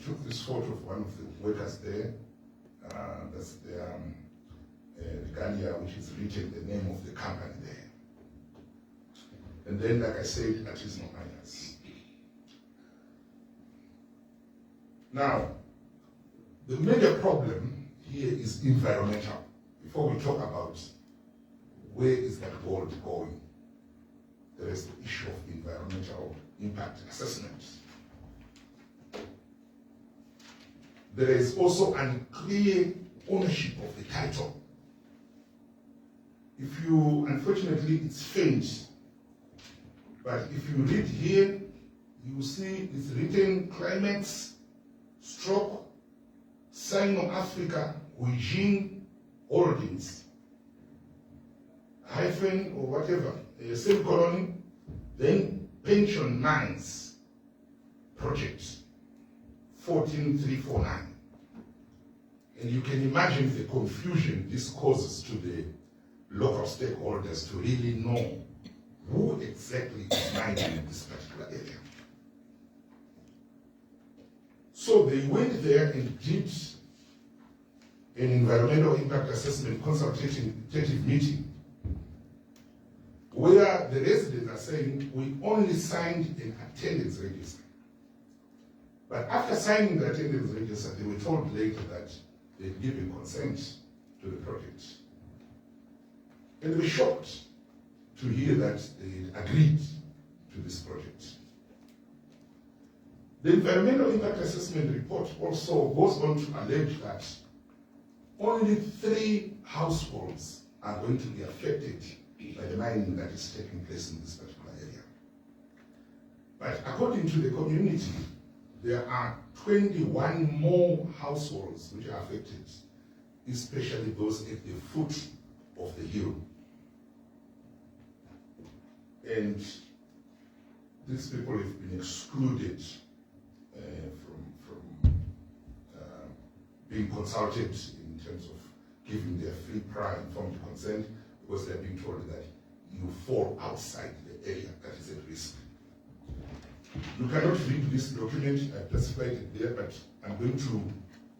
took this photo of one of the workers there. That's the regalia, which is written the name of the company there. And then, like I said, artisanal miners. Now, the major problem here is environmental. Before we talk about where is that gold going, there is the issue of environmental impact assessment. There is also unclear ownership of the title. If you, unfortunately, it's faint, but if you read here, you see it's written climates, stroke, Sino-Africa, Beijing, Holdings, hyphen or whatever, semicolon, then pension mines project, 14349. And you can imagine the confusion this causes to the local stakeholders to really know who exactly is mining in this particular area. So they went there and did an environmental impact assessment consultative meeting where the residents are saying, we only signed an attendance register. But after signing the attendance register, they were told later that they'd given consent to the project. And they were shocked to hear that they agreed to this project. The environmental impact assessment report also goes on to allege that only 3 households are going to be affected by the mining that is taking place in this particular area. But according to the community, there are 21 more households which are affected, especially those at the foot of the hill. And these people have been excluded from being consulted in terms of giving their free, prior informed consent, because they're being told that you fall outside the area that is at risk. You cannot read this document, I've classified it there, but I'm going to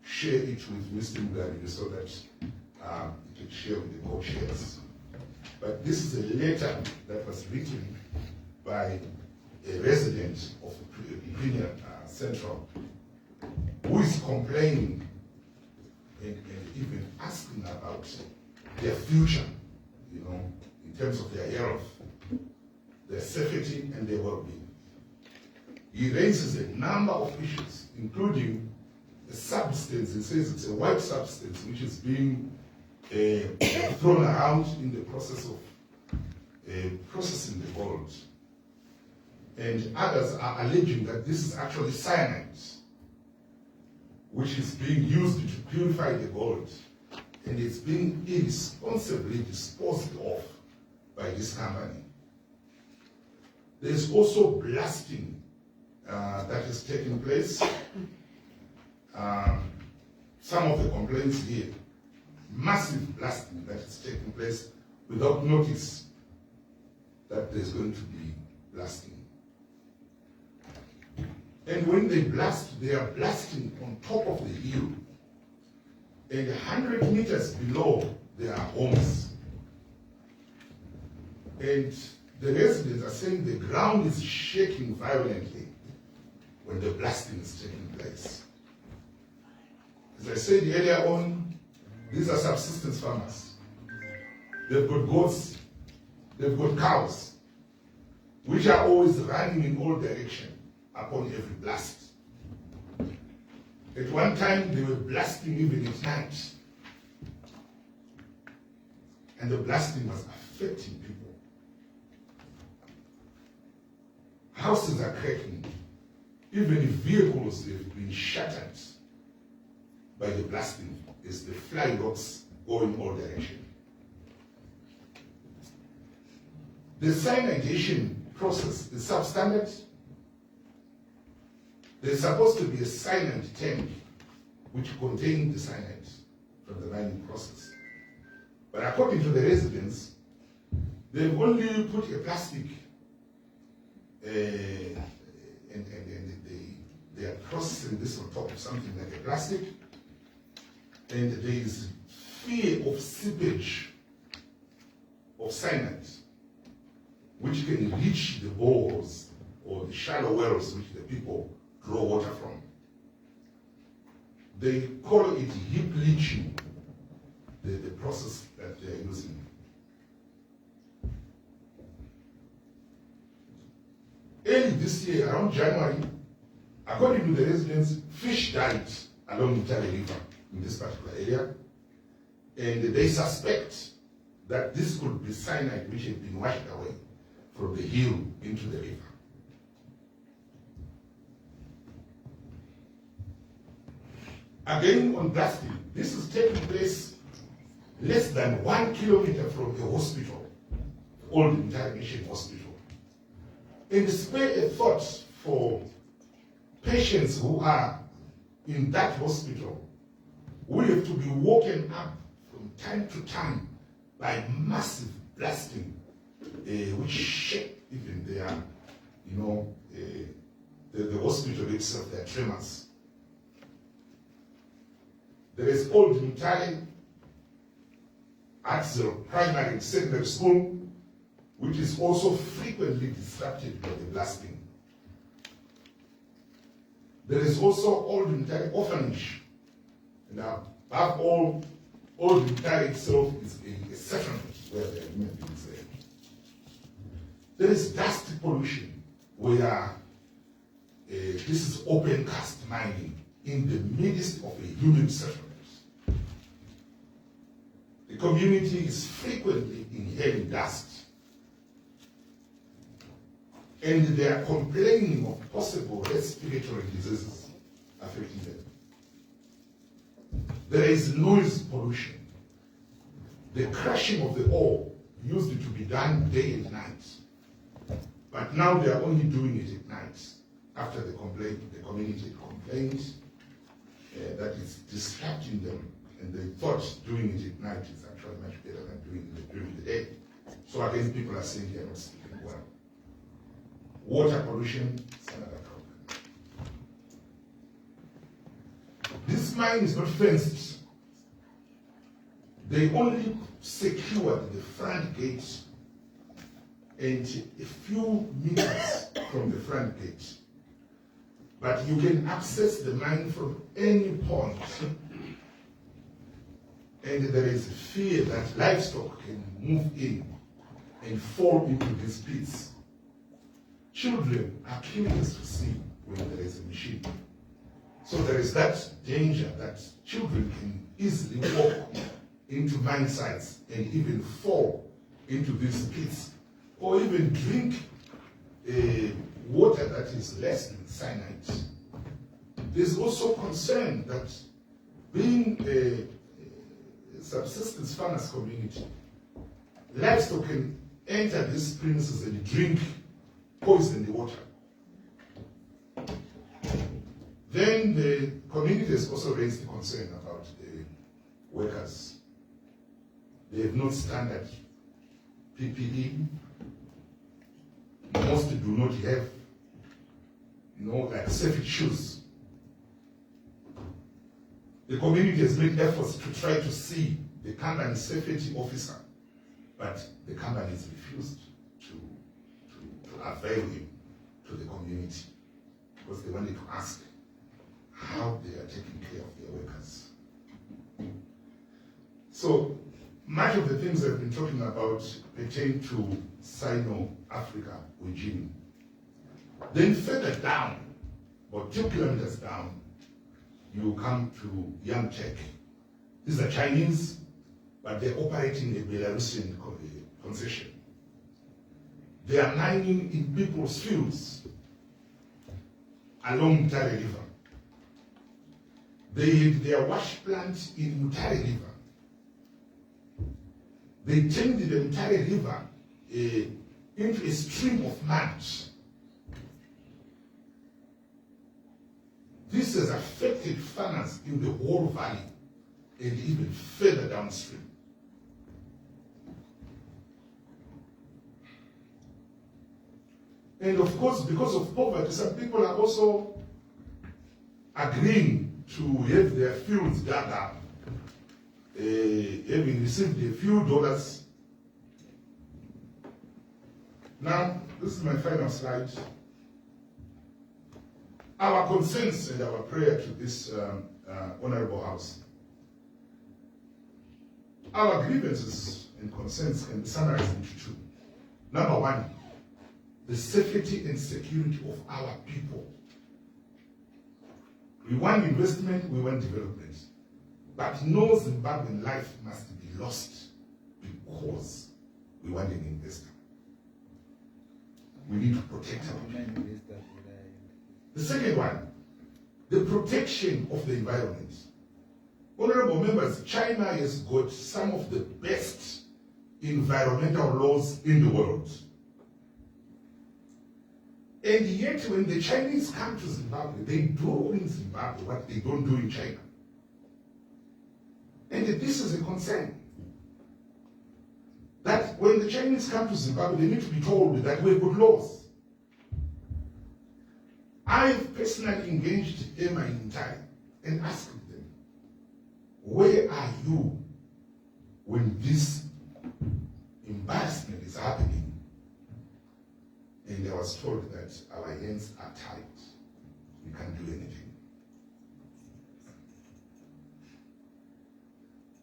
share it with Mr. Mutare so that it can share with the co-chairs. But this is a letter that was written by a resident of Virginia Central who is complaining and even asking about their future, you know, in terms of their health, their safety, and their well-being. He raises a number of issues, including a substance. He says it's a white substance which is being thrown around in the process of processing the gold. And others are alleging that this is actually cyanide, which is being used to purify the gold, and it's being irresponsibly disposed of by this company. There's also blasting that is taking place. Some of the complaints here, massive blasting that is taking place without notice that there's going to be blasting. And when they blast, they are blasting on top of the hill. And 100 meters below, there are homes. And the residents are saying the ground is shaking violently when the blasting is taking place. As I said earlier on, these are subsistence farmers. They've got goats, they've got cows, which are always running in all directions upon every blast. At one time, they were blasting even at night. And the blasting was affecting people. Houses are cracking. Even if vehicles have been shattered by the blasting as the fly rocks go in all directions. The cyanidation process is substandard. There's supposed to be a cyanide tank which contains the cyanide from the mining process. But according to the residents, they've only put a plastic and they are processing blasting this on top of something like a plastic, and there is fear of seepage of cyanide, which can reach the boreholes or the shallow wells which the people draw water from. They call it heap leaching, the process that they are using. Early this year, around January, according to the residents, fish died along the Mutare River in this particular area, and they suspect that this could be cyanide which had been washed away from the hill into the river. Again, on blasting, this is taking place less than 1 kilometer from a hospital, the old Mutare Mission Hospital. And spare a thought for patients who are in that hospital, who have to be woken up from time to time by massive blasting, which shake even their, the hospital itself, their tremors. There is old Mutare Axel Primary and Secondary School, which is also frequently disrupted by the blasting. There is also old Mutare Orphanage. Now, above all, old Mutare itself is a settlement where there are human beings there. There is dust pollution, where this is open cast mining in the midst of a human settlement. The community is frequently inhaling dust, and they are complaining of possible respiratory diseases affecting them. There is noise pollution. The crushing of the ore used to be done day and night, but now they are only doing it at night. After the community complained that it's disrupting them, and they thought doing it at night is actually much better than doing it during the day. So again, people are saying they are not sleeping well. Water pollution is another problem. This mine is not fenced. They only secured the front gate and a few meters from the front gate. But you can access the mine from any point. And there is fear that livestock can move in and fall into these pits. Children are curious to see when there is a machine. So there is that danger that children can easily walk into mine sites and even fall into these pits, or even drink water that is less than cyanide. There's also concern that being a subsistence farmers community, livestock can enter these premises and drink poisoned water. Then the community has also raised the concern about the workers. They have not standard PPE. Most do not have, like safety shoes. The community has made efforts to try to see the company safety officer, but the company has refused to avail him to the community because they wanted to ask how they are taking care of their workers. So much of the things I've been talking about pertain to Sino-Africa regime. Then further down, about 2 kilometers down, you come to Young Tech. These are Chinese, but they're operating a Belarusian concession. They are mining in people's fields along Mutare River. They had their wash plant in Mutare River. They turned the Mutare River into a stream of mud. This has affected farmers in the whole valley and even further downstream. And of course, because of poverty, some people are also agreeing to have their fields dug up, having received a few dollars. Now, this is my final slide. Our concerns and our prayer to this Honorable House. Our grievances and concerns can be summarized into two. Number one, the safety and security of our people. We want investment, we want development. But no Zimbabwean life must be lost because we want an investor. We need to protect our people. The second one, the protection of the environment. Honorable members, China has got some of the best environmental laws in the world. And yet when the Chinese come to Zimbabwe, they do in Zimbabwe what they don't do in China. And this is a concern. That when the Chinese come to Zimbabwe, they need to be told that we've got laws. I've personally engaged Emma in Mutare and asked them, where are you when this embarrassment is happening? And I was told that our hands are tied. We can't do anything.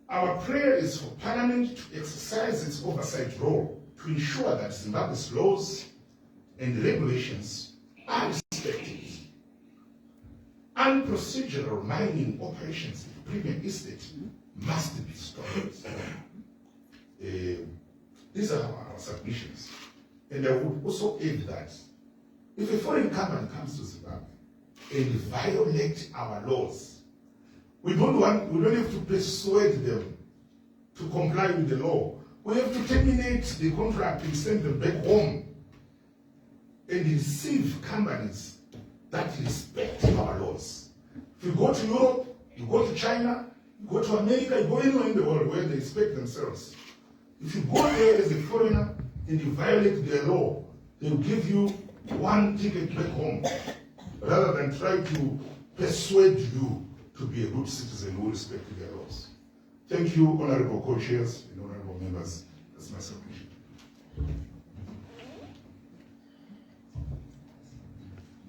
Our prayer is for Parliament to exercise its oversight role to ensure that Zimbabwe's laws and regulations are respected. Unprocedural mining operations in premium estate must be stopped. These are our submissions. And I would also add that if a foreign company comes to Zimbabwe and violate our laws, we don't have to persuade them to comply with the law. We have to terminate the contract and send them back home and receive companies that respect our laws. If you go to Europe, you go to China, you go to America, you go anywhere in the world where they respect themselves. If you go there as a foreigner and you violate their law, they will give you one ticket back home, rather than try to persuade you to be a good citizen who respects their laws. Thank you, honorable co-chairs and honorable members. That's my submission.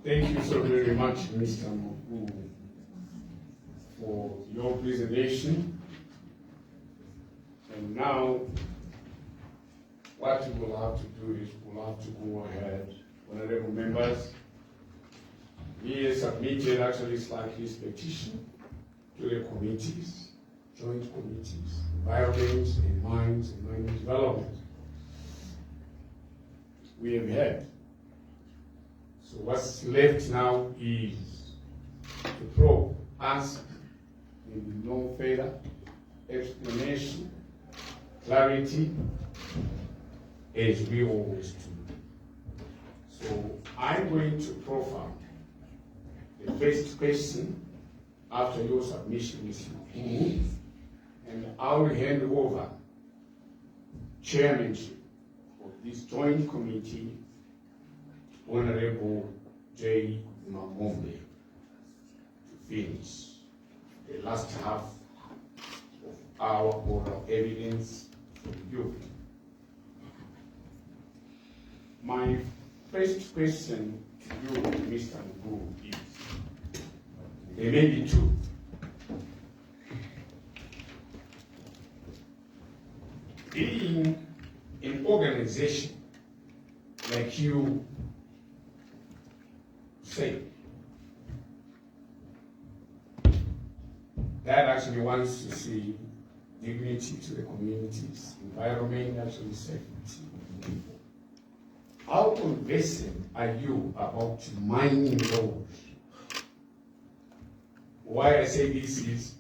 Thank you so very much, Mr. Moku, for your presentation. And now, what we will have to do is we'll have to go ahead, honorable members. He has submitted actually like his petition to the committees, joint committees, environment and mines and mining development. We have had. So what's left now is to probe, ask, maybe no further explanation, clarity, as we always do. So I'm going to profile the first question after your submission is approved, and I'll hand over chairmanship of this joint committee to Honorable J. Magombe to finish the last half of our oral evidence for you. My first question to you, Mr. Ngu, is, there may be two. Being an organization like you say, that actually wants to see dignity to the communities, environment, actually safety of the people. How conversant are you about mining laws? Why I say this is,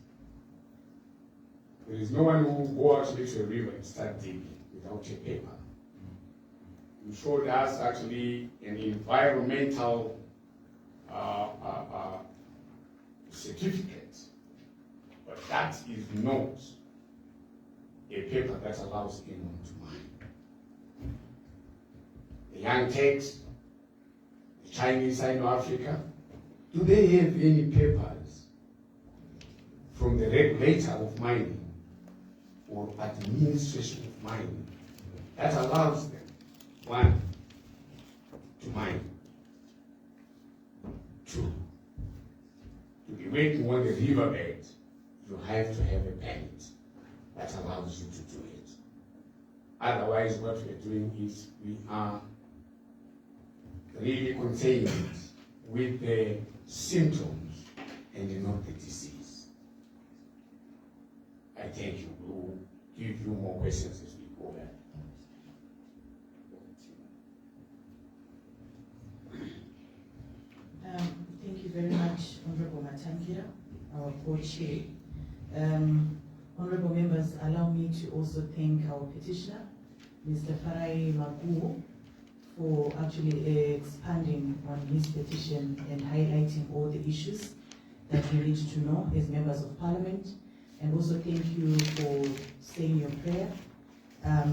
there is no one who will go out to a river and start digging without a paper. You showed us actually an environmental certificate, but that is not a paper that allows anyone to mine. The young text, the Chinese Sino-Africa, do they have any papers from the regulator of mining or administration of mining that allows them, one, to mine, two, to be working on the riverbed? You have to have a permit that allows you to do it. Otherwise, what we're doing is we are really contained with the symptoms and not the disease. I thank you. We'll give you more questions as we go back. Thank you very much, Honorable Matangira, our co-chair. Honorable members, allow me to also thank our petitioner, Mr. Farai Maguo, for actually expanding on his petition and highlighting all the issues that we need to know as members of Parliament. And also thank you for saying your prayer.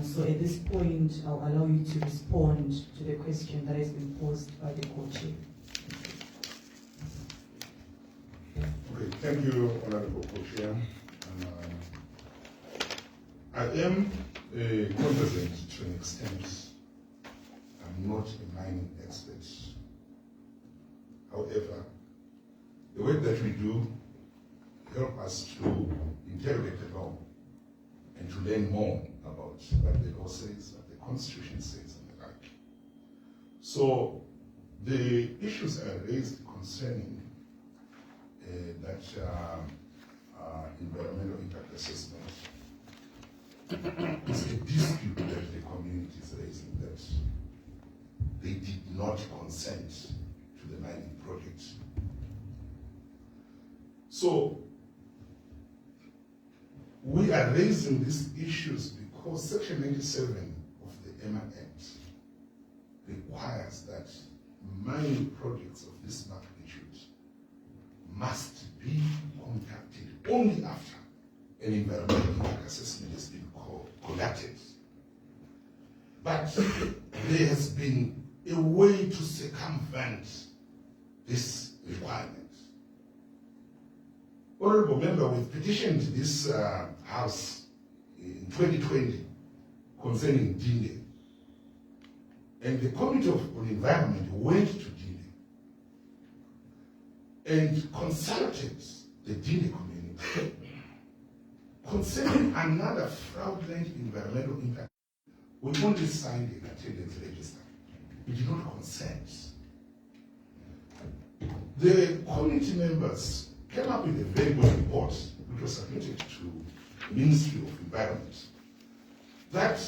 So at this point, I'll allow you to respond to the question that has been posed by the co-chair. Okay, thank you, Honorable Co-Chair. I am confident to an extent. I'm not a mining expert. However, the work that we do help us to interrogate the law and to learn more about what the law says, what the Constitution says, and the like. So the issues are raised concerning that environmental impact assessment. It's a dispute that the community is raising, that they did not consent to the mining project. So we are raising these issues because Section 97 of the EMA Act requires that mining projects of this magnitude must be conducted only after an environmental impact assessment has been conducted. But there has been a way to circumvent this requirement. Honorable member, we petitioned this House in 2020 concerning Dinde, and the Committee on Environment went to Dinde and consulted the Dinde community concerning another fraudulent environmental impact. We only signed an attendance register. We did not consent. The committee members came up with a very good report, which was submitted to the Ministry of Environment, that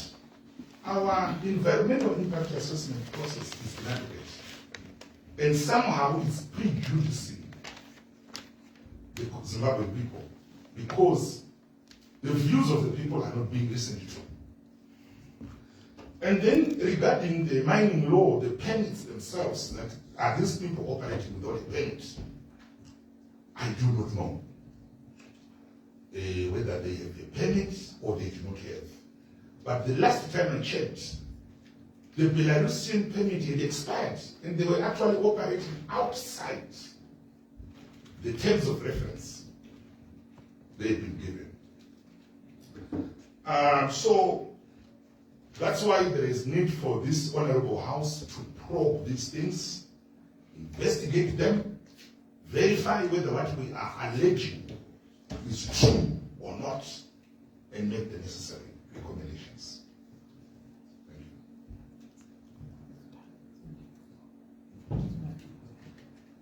our environmental impact assessment process is inadequate and somehow is prejudicing the Zimbabwean people because the views of the people are not being listened to. And then regarding the mining law, the permits themselves, that are these people operating without a permit? I do not know whether they have a permit or they do not have. But the last time I checked, the Belarusian permit had expired and they were actually operating outside the terms of reference they had been given. So that's why there is need for this Honorable House to probe these things, investigate them, verify whether what we are alleging is true or not, and make the necessary recommendations.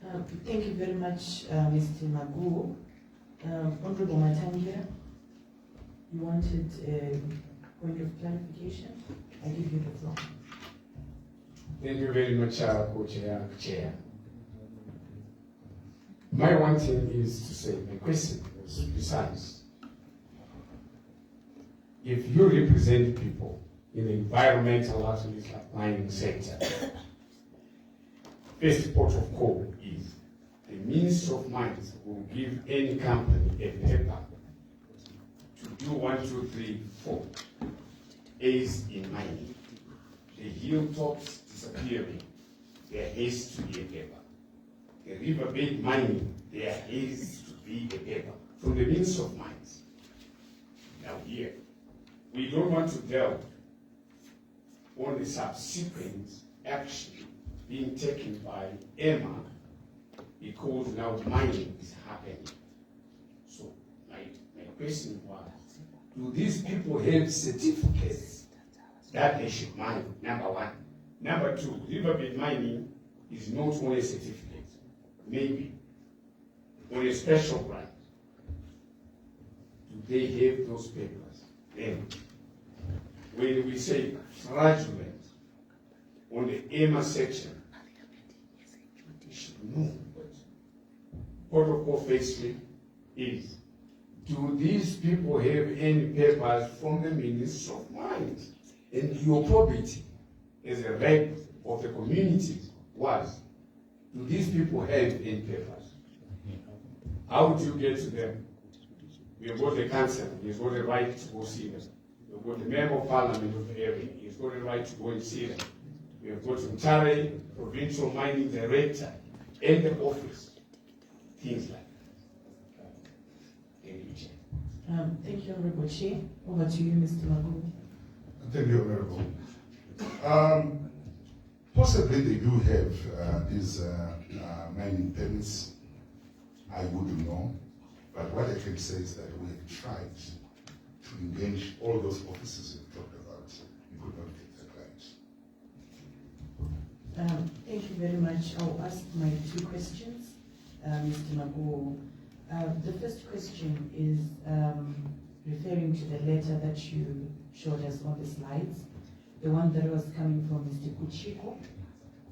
Thank you. Thank you very much, Mr. Maguo. Honorable Matangira, you wanted a point of clarification? I give you the floor. Thank you very much, Co-Chair. My one thing is to say, my question is precise. If you represent people in the environmental, actually mining sector, first port of call is the Ministry of Mines will give any company a paper to do 1, 2, 3, 4 A's in mining. The hilltops disappearing, there has to be a paper. the riverbed mining, there has to be a paper from the Minister of Mines. Now here, we don't want to delve on the subsequent action being taken by Emma because now mining is happening. So my question was, do these people have certificates that they should mine? Number one. Number two, riverbed mining is not only a certificate, maybe on a special grant. Do they have those papers? Then, when we say fraudulent on the EMA section, you should know what protocol phase 3 is. Do these people have any papers from the Minister of Mines? And your property as a rep of the community was, do these people have any papers? How do you get to them? We have got the council, he's got the right to go see them. We have got the member of parliament of the area, he's got the right to go and see them. We have got Mutare, provincial mining director, and the office. Things like that. Thank you, Chair. Thank you, Honorable Chair. Over to you, Mr. Magu. Thank you, Honorable. Possibly they do have these mining permits. I wouldn't know. But what I can say is that we have tried to engage all those offices you've talked about. We could not get the client. Thank you very much. I'll ask my 2 questions, Mr. Magu. The first question is referring to the letter that you showed us on the slides, the one that was coming from Mr. Kuchiko.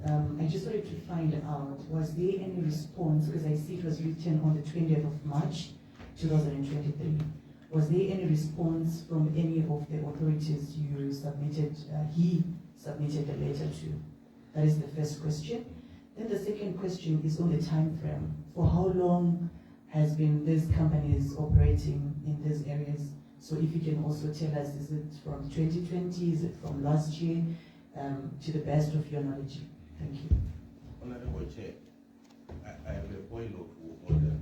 I just wanted to find out, was there any response, because I see it was written on the 20th of March, 2023. Was there any response from any of the authorities you submitted, he submitted a letter to? That is the first question. Then the second question is on the time frame. For how long has been these companies operating in these areas? So if you can also tell us, is it from 2020, is it from last year, to the best of your knowledge? Thank you. Honorable Chair, I have a point of order.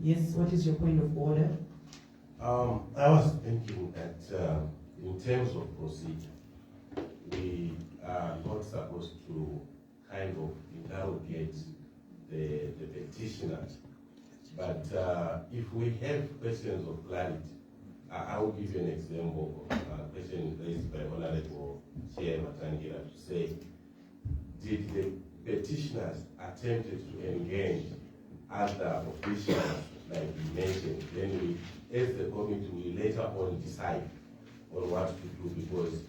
Yes, what is your point of order? I was thinking that in terms of procedure, we are not supposed to kind of interrogate the petitioners. But if we have questions of clarity, I will give you an example of a question raised by Honorable Chair Matangila to say, did the petitioners attempted to engage other officials like you mentioned? Then we, as the committee, we later on decide on what to do, because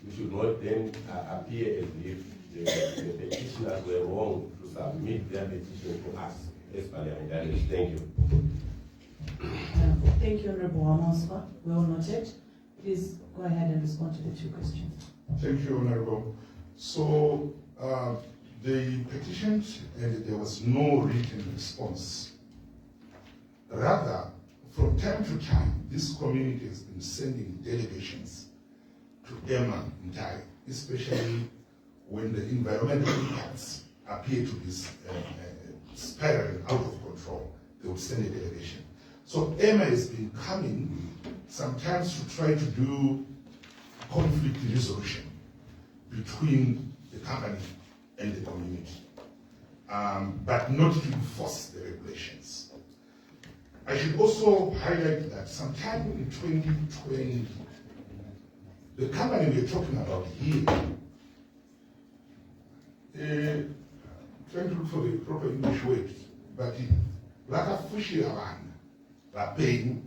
we should not then appear as if the petitioners were wrong to submit their petition to us as parliamentarians. Thank you. Thank you, Honorable Amoswa. Well noted. Please go ahead and respond to the 2 questions. Thank you, Honorable. So they petitioned and there was no written response. Rather, from time to time, this community has been sending delegations to Emma Mutare, especially when the environmental impacts appear to be spiraling out of control. They would send a delegation. So Emma has been coming sometimes to try to do conflict resolution between the company and the community, but not to enforce the regulations. I should also highlight that sometime in 2020, the company we're talking about here, trying to look for the proper English word, but Lakafushiravan, are paying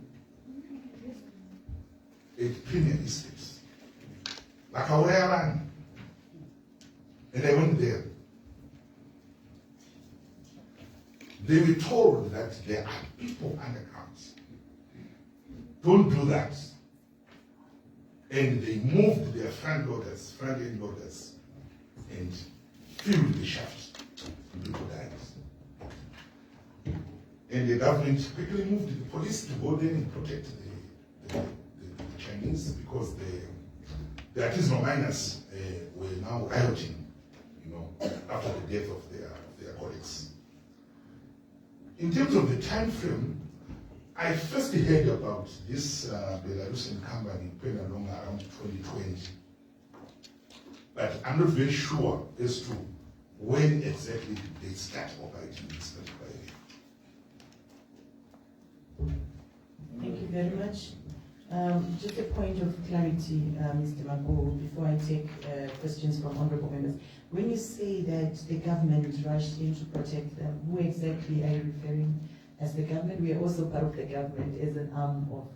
at Premier Estates. Lakawayavan. And I went there. They were told that there are people underground. Don't do that. And they moved their front end loaders, and filled the shaft. And people died. And the government quickly moved the police to go there and protect the Chinese, because the artisanal miners were now rioting, after the death of their colleagues. In terms of the time frame, I first heard about this Belarusian company going along around 2020. But I'm not very sure as to when exactly did they start operating in this particular area. Thank you very much. Just a point of clarity, Mr. Mago, before I take questions from honorable members. When you say that the government rushed in to protect them, who exactly are you referring? As the government, we are also part of the government as an arm of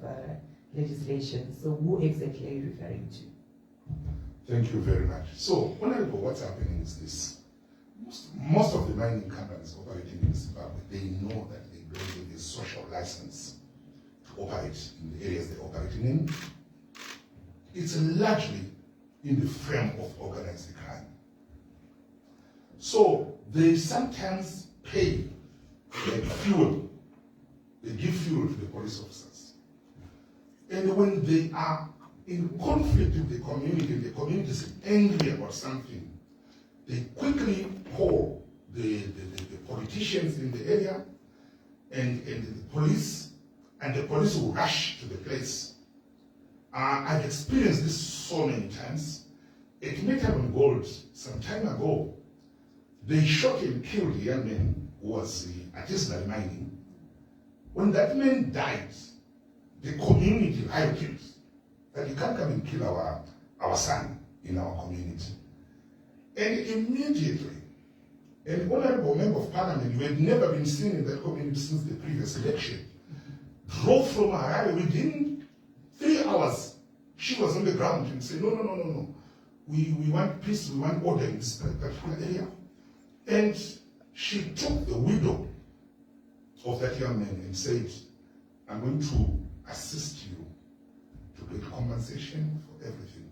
legislation. So who exactly are you referring to? Thank you very much. So, Honorable, what's happening is this. Most of the mining companies operating in Zimbabwe, they know that they don't need a social license to operate in the areas they're operating in. It's largely in the frame of organized crime. So, they sometimes pay like fuel. They give fuel to the police officers. And when they are in conflict with the community is angry about something, they quickly call the politicians in the area and the police, and the police will rush to the place. I've experienced this so many times. At Mutare Gold, some time ago, they shot and killed a young man who was artisanal mining. When that man died, the community rioted him that you can't come and kill our son in our community. And immediately, an honorable member of parliament who had never been seen in that community since the previous election drove from Harare within 3 hours. She was on the ground and said, no. We want peace, we want order in this particular area. And she took the widow of that young man and said, I'm going to assist you to get compensation for everything.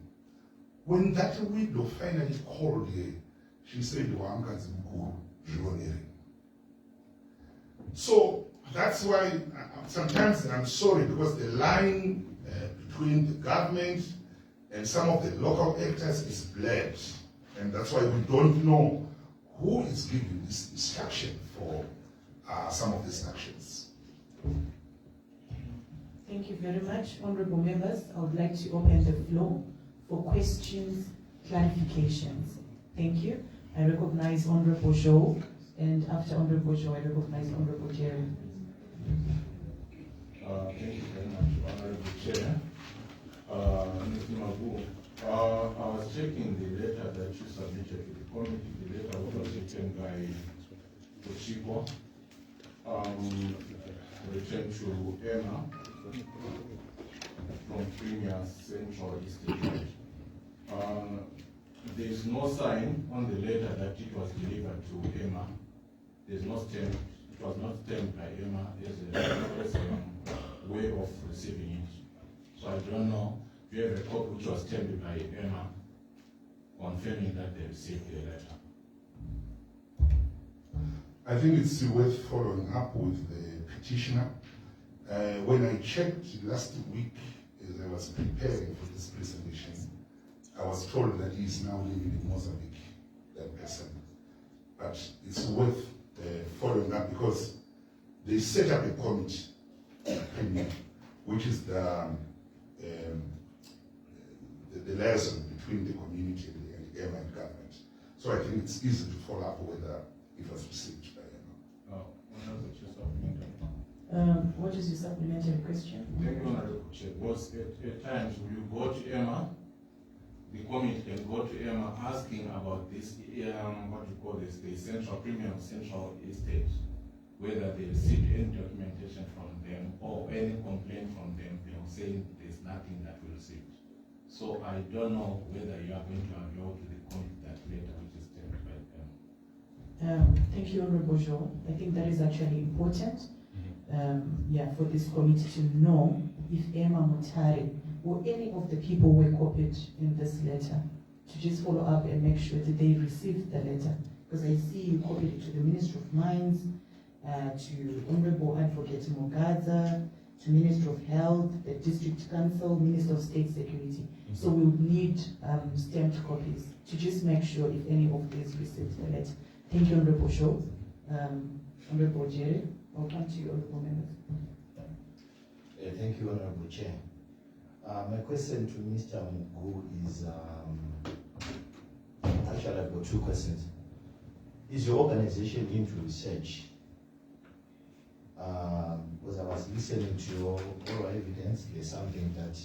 When that widow finally called her, she said, so that's why sometimes I'm sorry, because the line between the government and some of the local actors is blurred. And that's why we don't know who is giving this instruction for some of these actions. Thank you very much. Honorable members, I would like to open the floor for questions, clarifications. Thank you. I recognize Honorable Joe, and after Honorable Joe, I recognize Honorable Jerry. Thank you very much, Honorable Chair. Mr. Mabu, I was checking the letter that you submitted to the committee, the letter which was written by Oshiko, returned to Emma from Premier Central Institute. There is no sign on the letter that it was delivered to Emma. There's no stamp. It was not stamped by Emma as a way of receiving it. So I don't know if you have a copy which was stamped by Emma confirming that they received the letter. I think it's worth following up with the petitioner. When I checked last week, as I was preparing for this presentation, I was told that he is now living in Mozambique, that person. But it's worth following up because they set up a committee, which is the liaison between the community and the airline government. So I think it's easy to follow up whether it was received by Emma. What is your supplementary question? Thank you, Honorable Chair. Because at times when you go to Emma, the committee can go to Emma asking about this, what you call this, the central premium central estate, whether they received any documentation from them or any complaint from them. They will say there's nothing that we received. So I don't know whether you are going to allow to the committee that letter which is stamped by them. Thank you, Honorable Joe. I think that is actually important. For this committee to know if Emma Mutare or any of the people were copied in this letter, to just follow up and make sure that they received the letter. Because I see you copied it to the Minister of Mines, to Honorable Advocate Mogaza, to Minister of Health, the District Council, Minister of State Security. So we would need stamped copies to just make sure if any of these received the letter. Thank you, Honorable Shaw. Honorable Jerry. I'll come to you, honorable members. Thank you, Honorable Chair. My question to Mr. Mugu is, actually I've got two questions. Is your organization into research? Because I was listening to your oral evidence, there's something that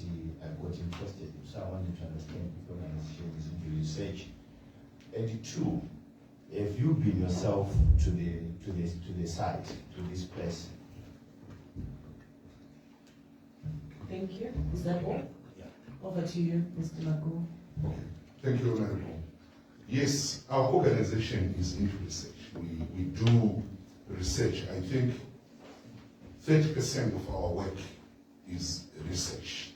I got interested in, so I wanted to understand if your organization is into research. And two, have you been yourself to the site, to this place? Thank you. Is that all? Yeah. Over to you, Mr. Magu. Okay. Thank you, Honorable. Yes, our organization is into research. We do research. I think 30% of our work is research.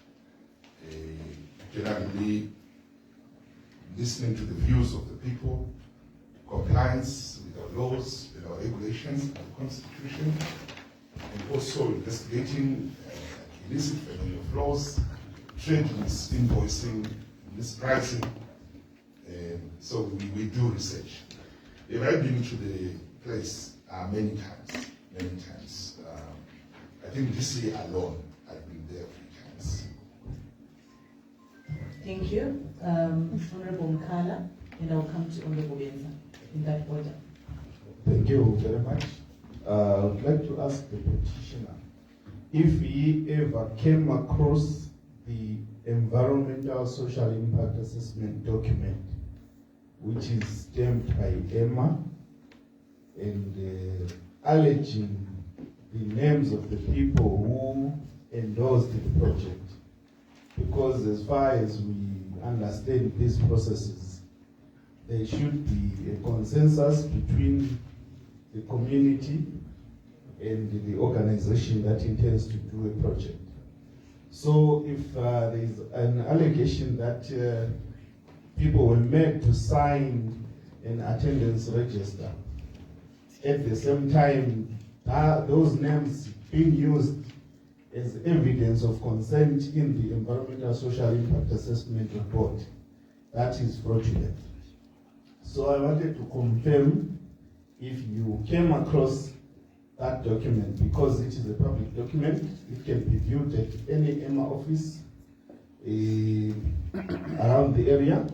Generally, listening to the views of the people, compliance with our laws, with our regulations, and the Constitution, and also investigating illicit funding of laws, trade invoicing, mispricing. So we do research. Have I been to the place many times, many times. I think this year alone, I've been there 3 times. Thank you. Honorable Mkala, and I'll come to Honorable Benza in that order. Thank you very much. I would like to ask the petitioner if he ever came across the environmental social impact assessment document, which is stamped by EMA and alleging the names of the people who endorsed the project. Because as far as we understand these processes, there should be a consensus between the community and the organization that intends to do a project. So if there is an allegation that people were made to sign an attendance register, at the same time those names being used as evidence of consent in the environmental social impact assessment report, that is fraudulent. So I wanted to confirm if you came across that document, because it is a public document, it can be viewed at any EMA office around the area,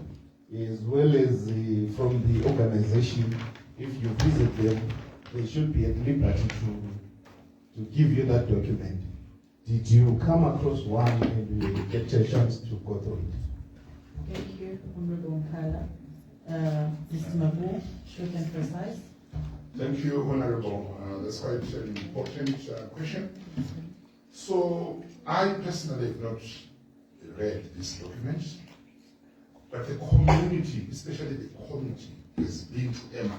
as well as from the organization. If you visit them, they should be at liberty to give you that document. Did you come across one and you get a chance to go through it? Thank you, Honorable Mkala. Mr. Magu, short and precise. Thank you, Honorable. That's quite an important question. So, I personally have not read this document, but the community, especially the committee, has been to EMA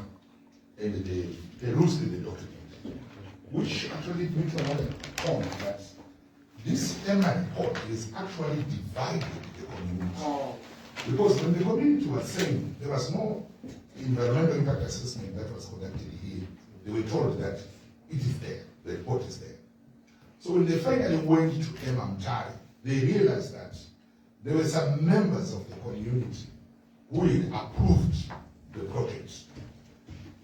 and they loosed the document, which actually brings another point that this EMA report is actually divided the community. Because when the community was saying there was no environmental impact assessment that was conducted here, they were told that it is there, the report is there. So when they finally went to Mutare, they realized that there were some members of the community who had approved the project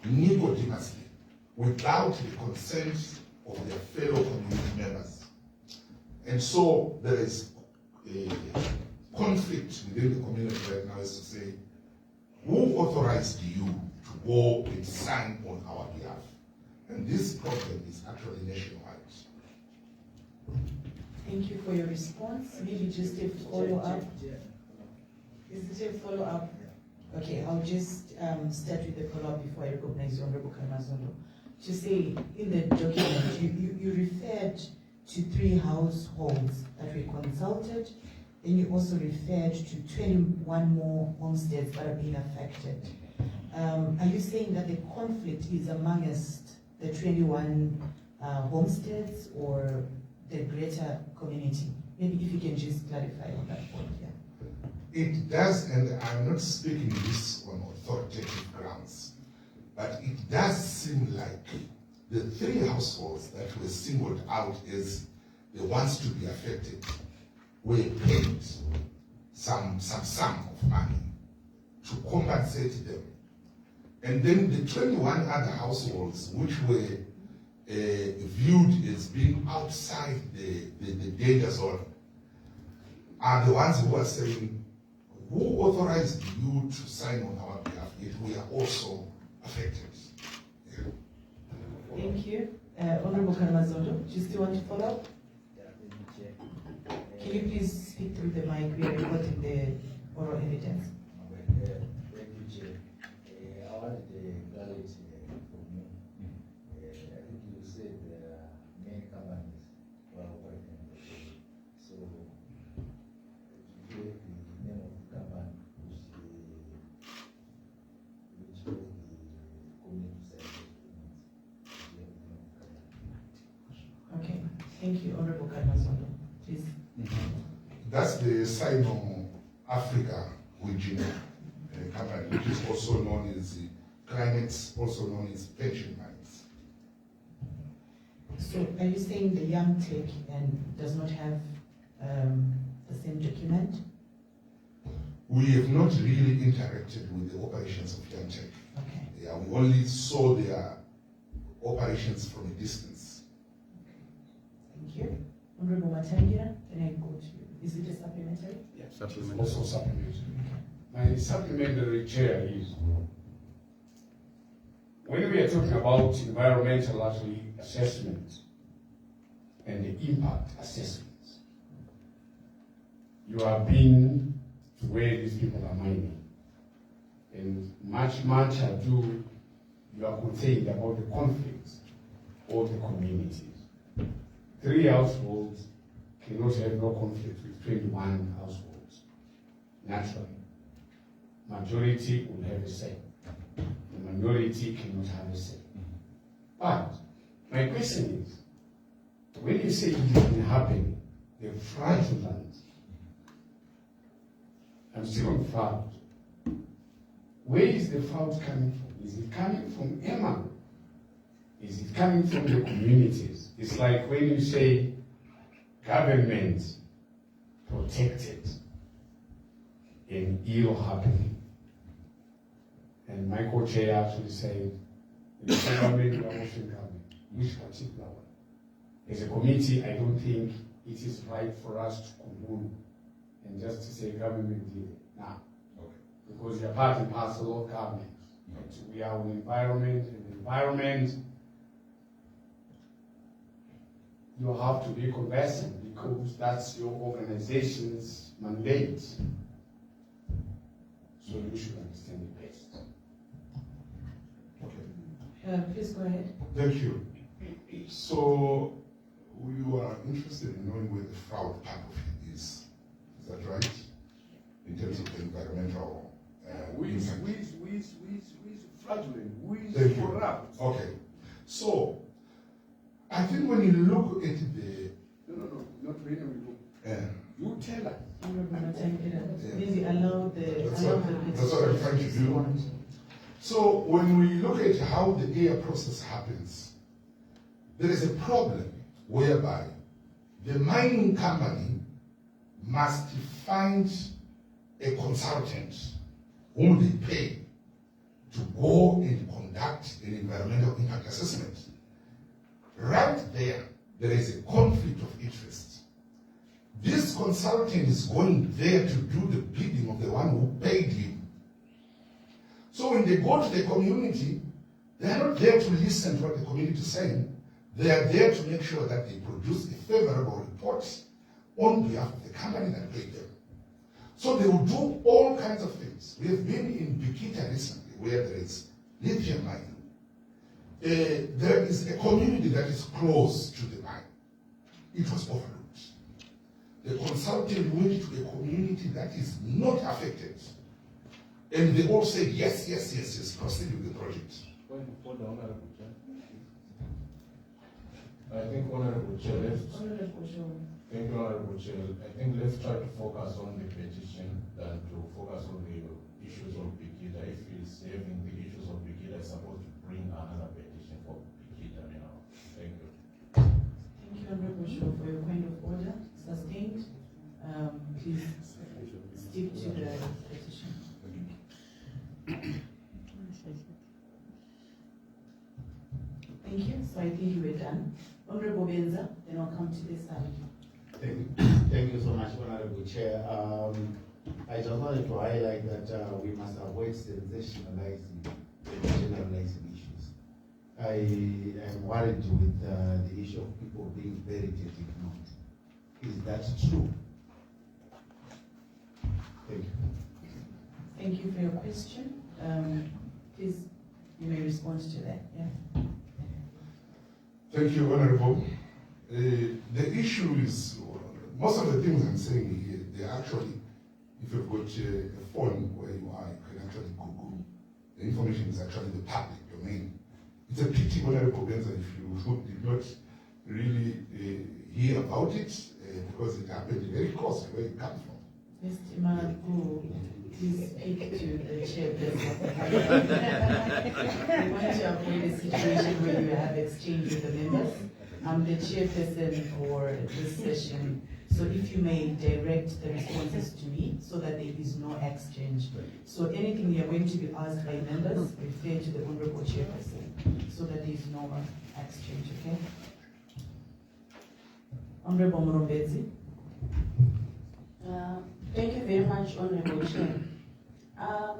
nicodemously without the consent of their fellow community members. And so there is a conflict within the community right now as to say, who authorized you to go and sign on our behalf? And this problem is actually nationwide. Thank you for your response. Maybe just a follow-up. Is it a follow-up? Okay, I'll just start with the follow-up before I recognize Honorable Kamazondo. To say, in the document, you referred to 3 households that were consulted, and you also referred to 21 more homesteads that are being affected. Are you saying that the conflict is amongst the 21 homesteads or the greater community? Maybe if you can just clarify on that point, yeah. It does, and I'm not speaking this on authoritative grounds, but it does seem like the 3 households that were singled out as the ones to be affected were paid some sum of money to compensate them. And then the 21 other households which were viewed as being outside the danger zone are the ones who are saying, who authorized you to sign on our behalf if we are also affected? Yeah. Thank you. Honorable Kalmazondo, do you still want to follow up? Can you please speak through the mic? We are recording the oral evidence. Thank you, Chair. I wanted the clarity from you. I think you said many companies were operating in the state. So, to get the name of the company which was the community service agreement. Okay. Thank you, Honorable Kalmazondo. Please. That's the Sino Africa region company, which is also known as the Climates, also known as pension mines. So are you saying the Young Tech and does not have the same document? We have not really interacted with the operations of Young Tech. Okay. Yeah, we only saw their operations from a distance. Thank you. Honorable Matangira, then I go to you. Is it a supplementary? Yes, also supplementary. My supplementary, Chair, is when we are talking about environmental assessment and the impact assessments, you have been to where these people are mining, and much ado, you are concerned about the conflicts of the communities. 3 households cannot have no conflict with 21 households. Naturally, majority will have a say. The minority cannot have a say. But my question is, when you say it has been happening, the fraudulent, I'm still on fraud. Where is the fraud coming from? Is it coming from Emma? Is it coming from the communities? It's like when you say government protected and ill happening. And Michael J. actually said, the government, we are also government. Which particular one? As a committee, I don't think it is right for us to condone and just to say government did it. Now, okay. Because you're part and parcel of government. Right? We are an environment, and the environment, you have to be conversant because that's your organization's mandate. So you should understand it best. Okay. Please go ahead. Thank you. So you are interested in knowing where the fraud part of it is. Is that right? In terms of the environmental impact. Who is fraudulent? Who is Thank you. corrupt? Okay. So I think when you look at the No, not when we look. You tell us. Honorable Matangira, maybe allow the that's what I'm trying to do. So when we look at how the air process happens, there is a problem whereby the mining company must find a consultant whom they pay to go and conduct an environmental impact assessment. Right there is a conflict of interest. This consultant is going there to do the bidding of the one who paid him. So when they go to the community, they are not there to listen to what the community is saying. They are there to make sure that they produce a favorable report on behalf of the company that paid them. So they will do all kinds of things. We have been in Bikita recently, where there is lithium mining. There is a community that is close to the mine. It was overlooked. The consultant went to a community that is not affected. And they all said, yes, proceed with the project. I think, Honorable Chair, thank you, Honorable Chair. I think let's try to focus on the petition than to focus on the issues of Bikita. If he's having the issues of Bikita, it's supposed to bring another petition for Bikita now. Thank you. Thank you, Honorable Shaw, for your point of order. Sustained. Please stick to the petition. Thank you. So I think you were done. Honorable Benza, then I'll come to this side. Thank you so much, Honorable Chair. I just wanted to highlight that we must avoid sensationalizing and generalizing issues. I am worried with the issue of people being buried and ignored. Is that true? Thank you. Thank you for your question. Please, you may respond to that. Yeah. Thank you, Honorable. The issue is, most of the things I'm saying here, they actually, if you've got a phone where you are, you can actually Google. The information is actually the public domain. It's a pity, Honorable Benza, if you did not really hear about it, because it happened very close to where you come from. Mr. Magu, please speak to the chairperson. We want to avoid a situation where you have exchange with the members. I'm the chairperson for this session, so if you may direct the responses to me so that there is no exchange. So anything you are going to be asked by members, refer to the Honorable Chairperson so that there is no exchange, okay? Honorable Murombezi. Thank you very much, Honorable Chair. I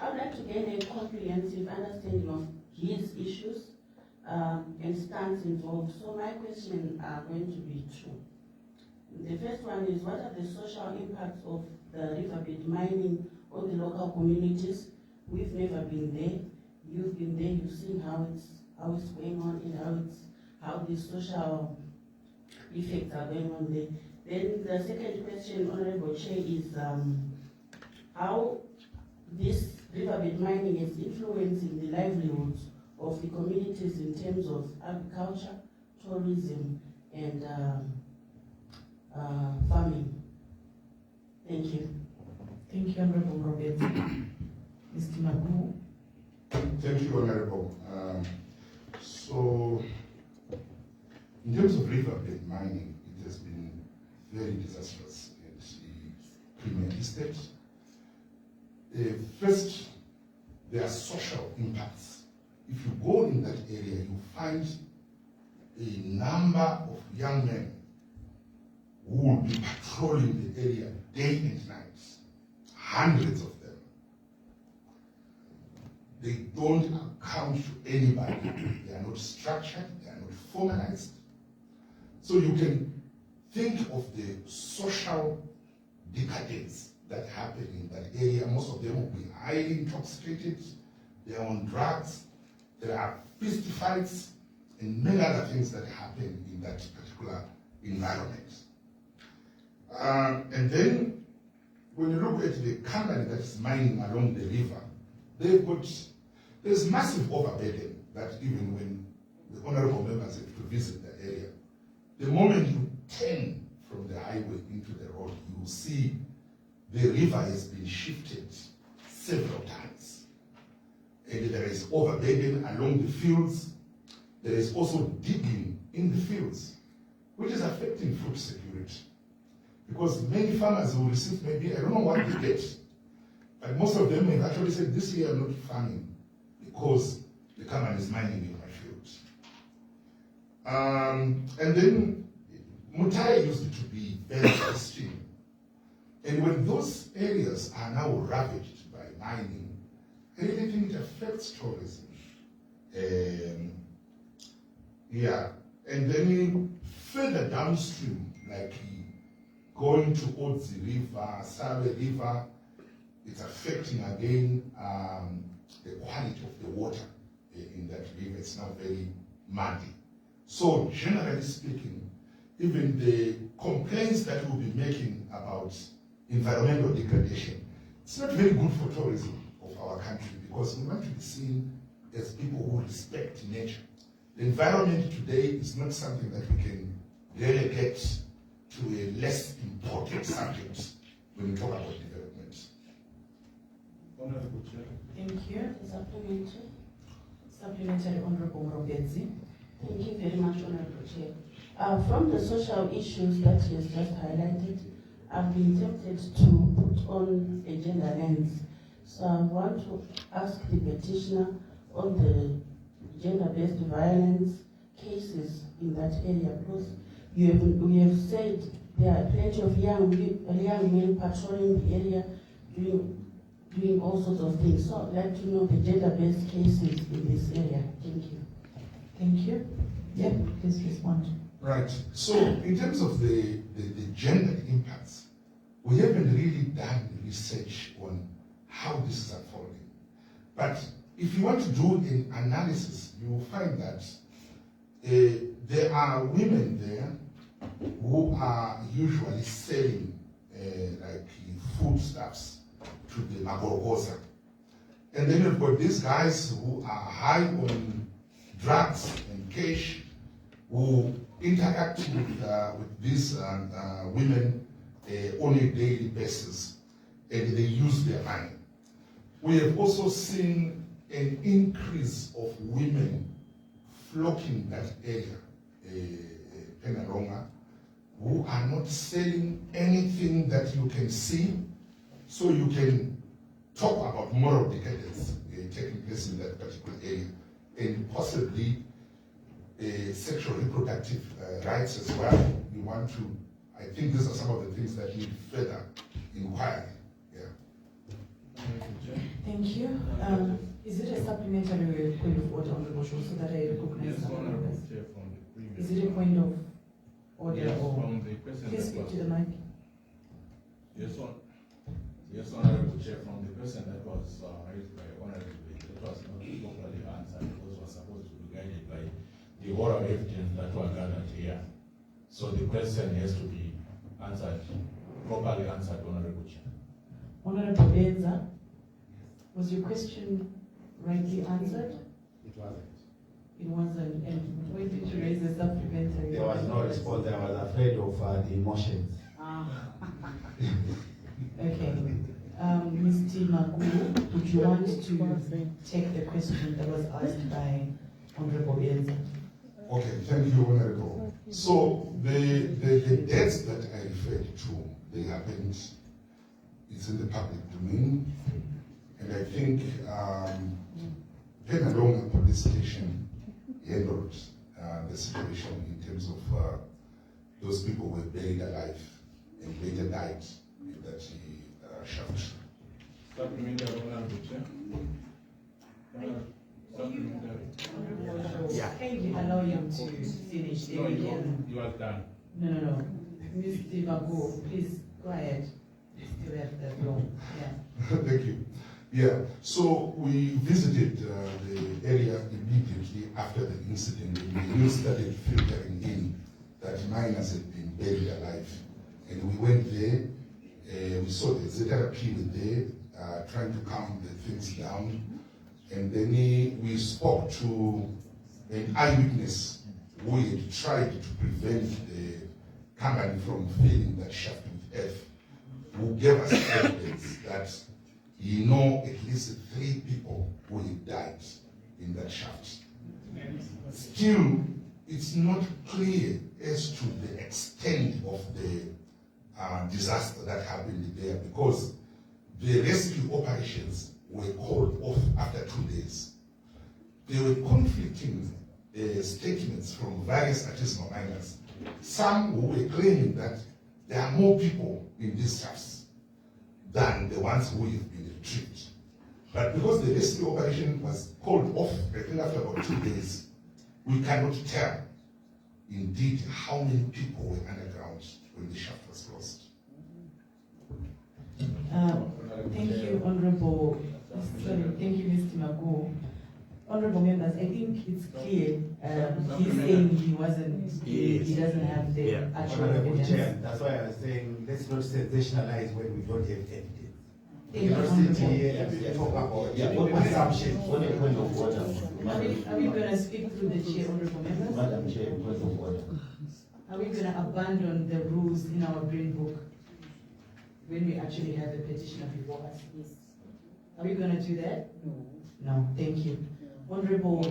would like to gain a comprehensive understanding of his issues and stance involved. So my questions are going to be two. The first one is, what are the social impacts of the riverbed mining on the local communities? We've never been there. You've been there. You've seen how it's going on and how the social effects are going on there. Then the second question, Honorable Chair, is how this riverbed mining is influencing the livelihoods of the communities in terms of agriculture, tourism, and farming. Thank you. Thank you, Honorable Murombezi. Mr. Magu. Thank you, Honorable. So, in terms of riverbed mining, it has been very disastrous at the Premier Estate. First, there are social impacts. If you go in that area, you find a number of young men who will be patrolling the area day and night, hundreds of them. They don't account to anybody. They are not structured, they are not formalized. So you can think of the social decadence that happened in that area. Most of them will be highly intoxicated, they are on drugs, there are fist fights, and many other things that happen in that particular environment. And then, when you look at the company that is mining along the river, there's massive overburden that even when the honorable members have to visit the area, the moment you turn from the highway into the road, you will see the river has been shifted several times. And there is overburden along the fields. There is also digging in the fields, which is affecting food security. Because many farmers will receive maybe, I don't know what they get, but most of them have actually said, this year I'm not farming because the company is mining in my fields. And then Mutare used to be very pristine. And when those areas are now ravaged by mining, I really think it affects tourism. And then further downstream, like going towards the river, Save River, it's affecting again the quality of the water in that river. It's now very muddy. So generally speaking, even the complaints that we'll be making about environmental degradation, it's not very good for tourism of our country, because we want to be seen as people who respect nature. The environment today is not something that we can relegate to a less important subject when we talk about development. Honorable Chair. Thank you. Supplementary. Supplementary, Honorable Murombezi. Thank you very much, Honorable Chair. From the social issues that he has just highlighted, I've been tempted to put on a gender lens. So I want to ask the petitioner on the gender-based violence. cases in that area? Because we have said there are plenty of young men patrolling the area, doing all sorts of things. So I'd like to know the gender-based cases in this area. Thank you. Thank you. Yeah, please respond. Right. So in terms of the gender impacts, we haven't really done research on how this is unfolding. But if you want to do an analysis, you will find that there are women there who are usually selling like foodstuffs to the Magorogosa. And then you've got these guys who are high on drugs and cash, who interact with these women on a daily basis, and they use their money. We have also seen an increase of women flocking that area, Penalonga, who are not selling anything that you can see, so you can talk about moral decadence taking place in that particular area, and possibly sexual reproductive rights as well. We want to, I think these are some of the things that need further inquiry. Yeah. Thank you. Is it a supplementary point of order, Honorable Shaw, so that I recognize Yes, the Honorable members? Chair, from the previous. Is it a point of order Yes, or? from the person Please that speak was. to the mic. Yes, Honorable Chair, from the question that was raised by Honorable, that was not properly answered, because was supposed to be guided by the oral evidence that were gathered here. So the question has to be answered, properly answered, Honorable Chair. Honorable Benza, was your question rightly answered? It wasn't. It wasn't. And why did you raise a supplementary? There was no response. I was afraid of the emotions. Okay. Mr. Magu, would you want to take the question that was asked by Honorable Benza? Okay, thank you, Honorable. So the deaths that I referred to, they happened, it's in the public domain, and I think Penalonga Police Station handled the situation in terms of those people were buried alive and later died in that shaft. Supplementary, Honorable Chair. Supplementary. Yeah. Kindly allow him to finish. No, you are done. No. Mr. Magu, please go ahead. You still have the floor. Yeah. Thank you. Yeah, so we visited the area immediately after the incident. The news started filtering in that miners had been buried alive. And we went there, we saw the ZRP were there, trying to calm the things down. And then we spoke to an eyewitness who had tried to prevent the company from filling that shaft with earth, who gave us evidence that he know at least 3 people who had died in that shaft. Still, it's not clear as to the extent of the disaster that happened there, because the rescue operations were called off after 2 days. There were conflicting statements from various artisanal miners. Some who were claiming that there are more people in these shafts than the ones who have been retrieved. But because the rescue operation was called off, I think after about 2 days, we cannot tell indeed how many people were underground when the shaft was closed. Thank you, Honorable. Sorry, thank you, Mr. Magu. Honorable members, I think it's clear. He's saying he wasn't. He doesn't have the actual Honorable evidence. Chair, that's why I was saying let's not sensationalize when we don't have evidence. Thank We you, cannot sit Honorable. here and talk about assumptions. On a point of order, Are we going to speak through the chair, Honorable members? Madam Chair, point of order. Are we going to abandon the rules in our green book when we actually have a petitioner before us? Yes. Are we going to do that? No. No, thank you. Honorable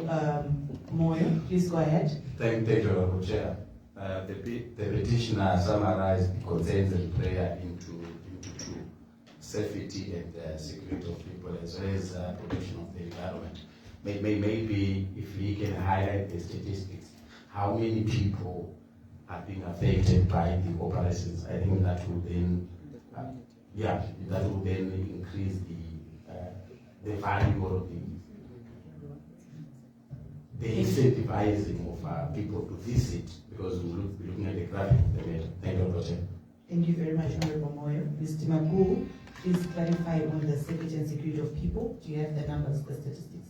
Moyo, please go ahead. Thank you, Honorable Chair. The petitioner summarized the concerns and prayer into 2: safety and security of people, as well as protection of the environment. Maybe if he can highlight the statistics. how many people are being affected by the operations. I think that will then, that will then increase the value or the incentivizing of people to visit, because we'll be looking at the graphic of the matter. Thank you, Dr. Thank you very much, Honorable Moyo. Mr. Magu, please clarify on the safety and security of people. Do you have the numbers, the statistics?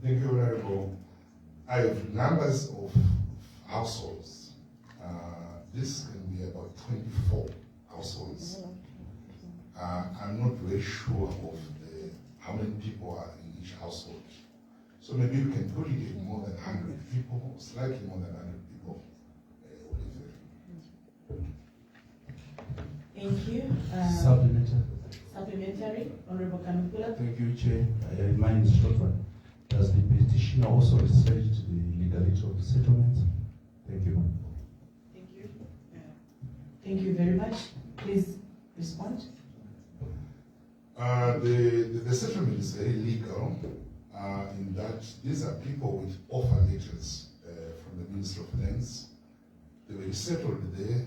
Thank you, Honorable. I have numbers of households. This can be about 24 households. I'm not very sure of how many people are in each household. So maybe you can put it in more than 100 people, slightly more than 100 people. Thank you. Supplementary, Honorable Kanukula. Thank you, Chair. Mine is a short one. Does the petitioner also research the legality of the settlement? Thank you. Thank you. Thank you very much. Please respond. The settlement is very legal in that these are people with offer letters from the Minister of Lands. They were settled there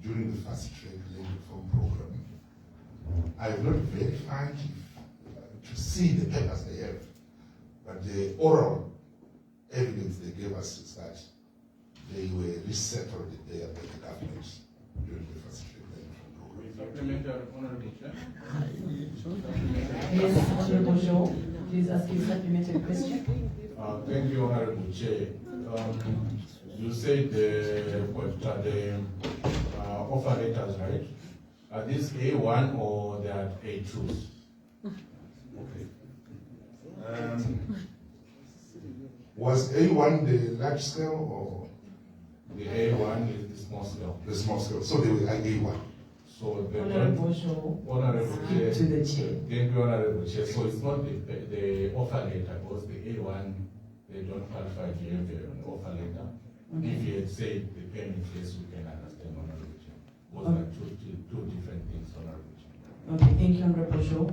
during the fast track land reform program. I have not verified to see the papers they have, but the oral evidence they gave us is that they were resettled there by the government during the fast track land reform program. Supplementary, Honorable Chair. Yes, Honorable Joe, please ask your supplementary question. Thank you, Honorable Chair. You said the offer letters, right? Are these A1 or they are A2s? Okay. Was A1 the large scale or? The A1 is the small scale. The small scale. So they were A1. So the Honorable Joe, Honorable Chair. to the chair. Thank you, Honorable Chair. So it's not the offer letter, because the A1, they don't qualify to have an offer letter. Okay. If you had said the payment case, we can understand, Honorable Chair. Those are two different things, Honorable Chair. Okay, thank you, Honorable Joe.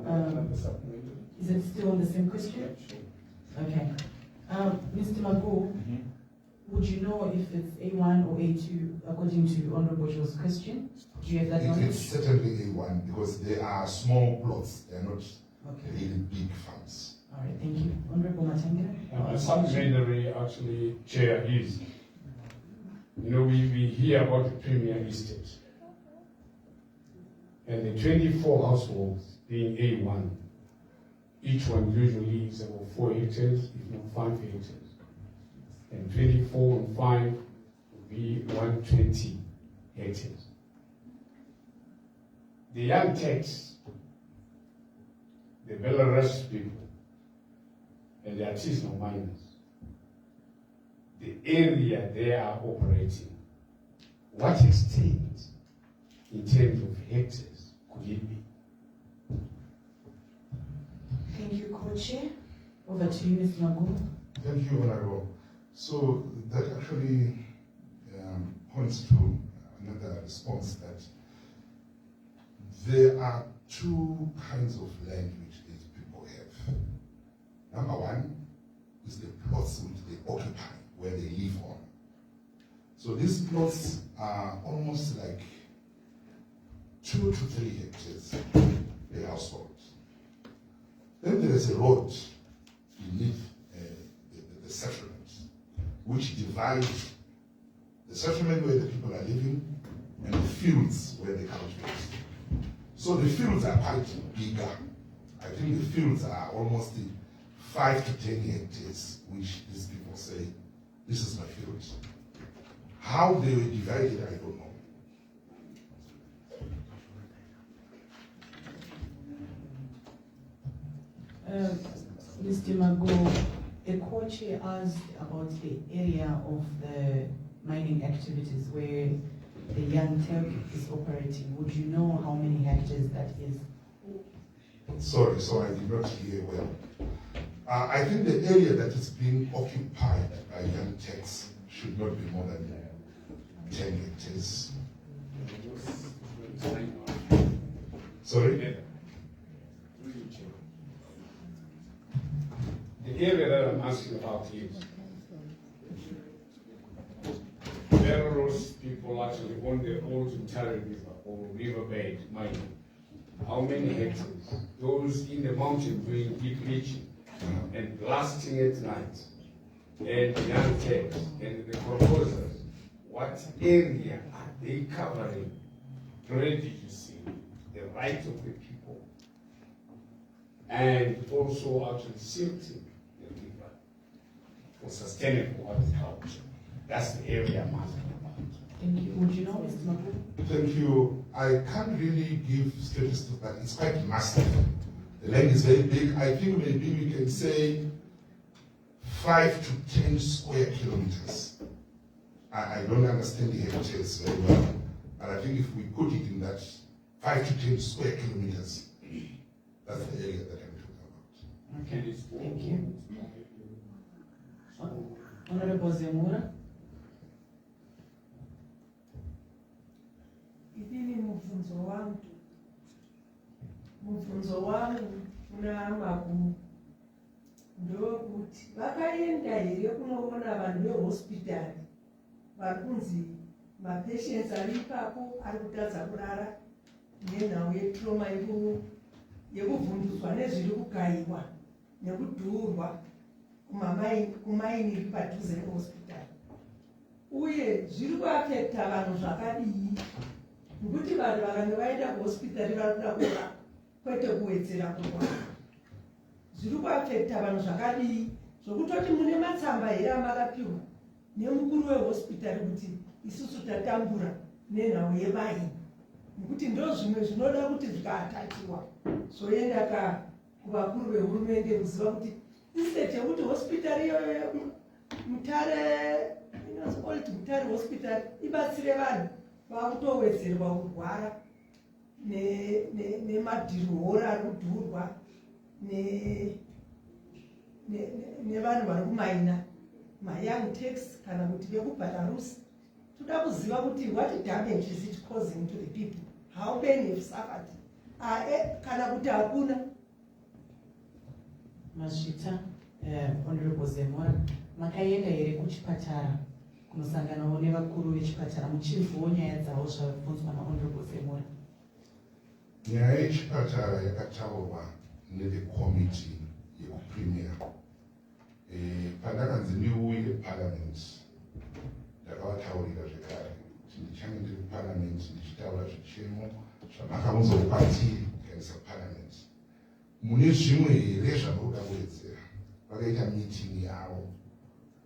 Another supplementary. Is it still on the same question? Okay. Mr. Magu, would you know if it's A1 or A2 according to Honorable Joe's question? Do you have that knowledge? It's certainly A1 because they are small plots. They are not Okay. really big farms. All right, thank you. Honorable Matangira? Supplementary, actually, Chair, is, we hear about the Premier Estate and the 24 households being A1. Each one usually is about 4 hectares, if not 5 hectares. And 24 and 5 would be 120 hectares. The young Tex, the Belarus people, and the artisanal miners, the area they are operating, what extent in terms of hectares could it be? Thank you, Co-Chair. Over to you, Mr. Magu. Thank you, Honorable. So that actually points to another response that there are two kinds of land which these people have. Number one is the plots which they occupy, where they live on. So these plots are almost like 2 to 3 hectares per household. Then there is a road beneath the settlement, which divides the settlement where the people are living and the fields where they cultivate. So the fields are quite bigger. I think the fields are almost 5 to 10 hectares, which these people say, this is my field. How they were divided, I don't know. Mr. Magu, the Co-Chair asked about the area of the mining activities where the young Turk is operating. Would you know how many hectares that is? Sorry, so I did not hear well. I think the area that is being occupied by young Turks should not be more than 10 hectares. Sorry? The area that I'm asking about is various people actually on the old Mutare River or riverbed mining. How many hectares? Those in the mountain doing deep leaching and blasting at night, and young techs and the proposers, what area are they covering, prejudicing the rights of the people, and also actually silting the river for sustainable agriculture? That's the area I'm asking about. Thank you. Would you know, Mr. Mabu? Thank you. I can't really give statistics, but it's quite massive. The land is very big. I think maybe we can say 5 to 10 square kilometers. I don't understand the hectares very well, but I think if we put it in that 5 to 10 square kilometers, that's the area that I'm talking about. Okay, thank you. Honorable Zemura? Idini mubvunzo wangu kuna Magu ndokuti vakaenda here kunoona vanhu vehospitari vari kunzi mapatients ari ipapo ari kutadza kurara nenhau yetrauma yekuvhundutswa nezviri kugayiwa nekudhurwa kumaini iri padhuze nehospitari, uye zviri kuafekta vanhu zvakadii, nekuti vanhu vakange vaenda kuhospitari vari kuda kurapa kwete kuwedzera kurwara. Zviri kuafekta vanhu zvakadii zvokutoti mune matsamba here amakapiwa nemukuru wehospitari kuti isusu tatambura nenhau yevaini, nekuti ndo zvimwe zvinoda kuti zvikatachiwa zvoenda kuvakuru vehurumende kuziva kuti instead yekuti hospitari iyoyo Mutare hospitari ibatsire vanhu vakutowedzerwa kurwara nemadhirihora ari kudhurwa nevanhu vari kumaina mayoung tax kana kuti vekubhelarusi. Toda kuziva kuti what damage is it causing to the people, how many have suffered, kana kuti hakuna. Mazvita, Honorable Zemura, makaenda here kuchipatara kunosanganawo nevakuru vechipatara muchimvuwo nyaya dzavo zvabvunzwa naHonorable Zemura? Nyaya yechipatara yakataurwa nevekomiti yekupremier. Pandakanzi ndiuye Parliament, ndakavataurira zvekare kuti ndichange ndiri Parliament ndichitaura zvichemo zvamakaunzoukwatiri kuendesa Parliament. Mune zvimwe here zvanoda kuwedzera? Vakaita meeting yavo,